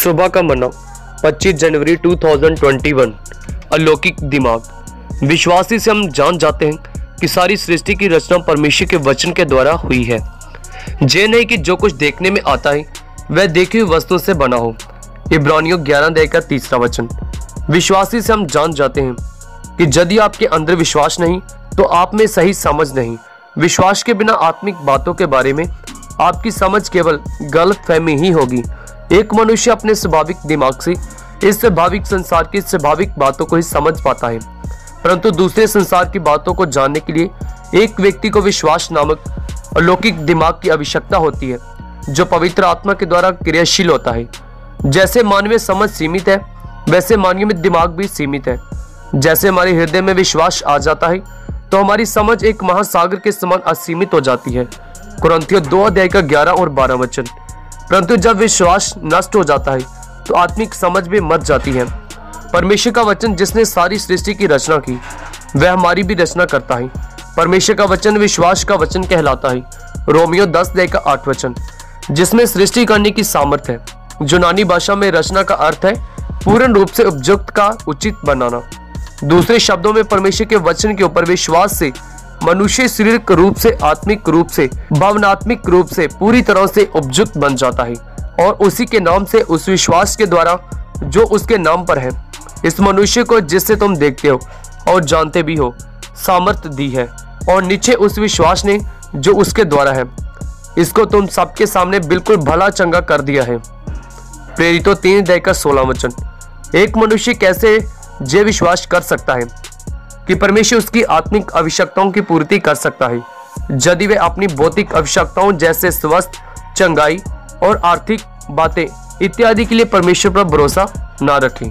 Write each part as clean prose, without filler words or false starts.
सुबह का मना 25 जनवरी 2021। अलौकिक दिमाग। विश्वासी से हम जान जाते हैं कि सारी सृष्टि की रचना परमेश्वर के वचन के द्वारा हुई है। ये नहीं कि जो कुछ देखने में आता है वह देखी हुई वस्तु से बना हो। इब्रानियों 11 अध्याय का 3 वचन। विश्वासी से हम जान जाते हैं कि यदि आपके अंदर विश्वास नहीं तो आप में सही समझ नहीं। विश्वास के बिना आत्मिक बातों के बारे में आपकी समझ केवल गलतफहमी ही होगी। एक मनुष्य अपने स्वाभाविक दिमाग से इस स्वाभाविक संसार की स्वाभाविक बातों को ही समझ पाता है, परंतु दूसरे संसार की बातों को जानने के लिए एक व्यक्ति को विश्वास नामक अलौकिक दिमाग की आवश्यकता होती है, जो पवित्र आत्मा के द्वारा क्रियाशील होता है। जैसे मानवीय समझ सीमित है, वैसे मानवीय दिमाग भी सीमित है। जैसे हमारे हृदय में विश्वास आ जाता है तो हमारी समझ एक महासागर के समान असीमित हो जाती है। कुरिन्थियों 2 अध्याय का 11 और 12 वचन। परंतु जब विश्वास नष्ट हो जाता है तो आत्मिक समझ भी मर जाती है। परमेश्वर का वचन जिसने सारी सृष्टि की रचना की, वह हमारी भी रचना करता है। परमेश्वर का वचन विश्वास का वचन कहलाता है। रोमियो 10 अध्याय का 8 वचन। जिसमें सृष्टि करने की सामर्थ्य है। यूनानी भाषा में रचना का अर्थ है पूर्ण रूप से उपयुक्त का उचित बनाना। दूसरे शब्दों में परमेश्वर के वचन के ऊपर विश्वास से मनुष्य शारीरिक रूप से, आत्मिक रूप से, भावनात्मक रूप से पूरी तरह से उपयुक्त बन जाता है और उसी के नाम से, उस विश्वास के द्वारा जो उसके नाम पर है, इस मनुष्य को जिससे तुम देखते हो और जानते भी हो सामर्थ्य दी है। और नीचे उस विश्वास ने जो उसके द्वारा है, इसको तुम सबके सामने बिल्कुल भला चंगा कर दिया है। प्रेरितों 3 अध्याय का 16 वचन। एक मनुष्य कैसे ये विश्वास कर सकता है कि परमेश्वर उसकी आत्मिक आवश्यकताओं की पूर्ति कर सकता है, यदि वे अपनी भौतिक आवश्यकताओं जैसे स्वास्थ्य, चंगाई और आर्थिक बातें इत्यादि के लिए परमेश्वर पर भरोसा ना रखें।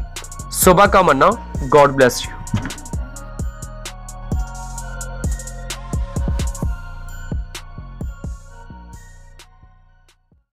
सुबह का मन्ना। God bless you.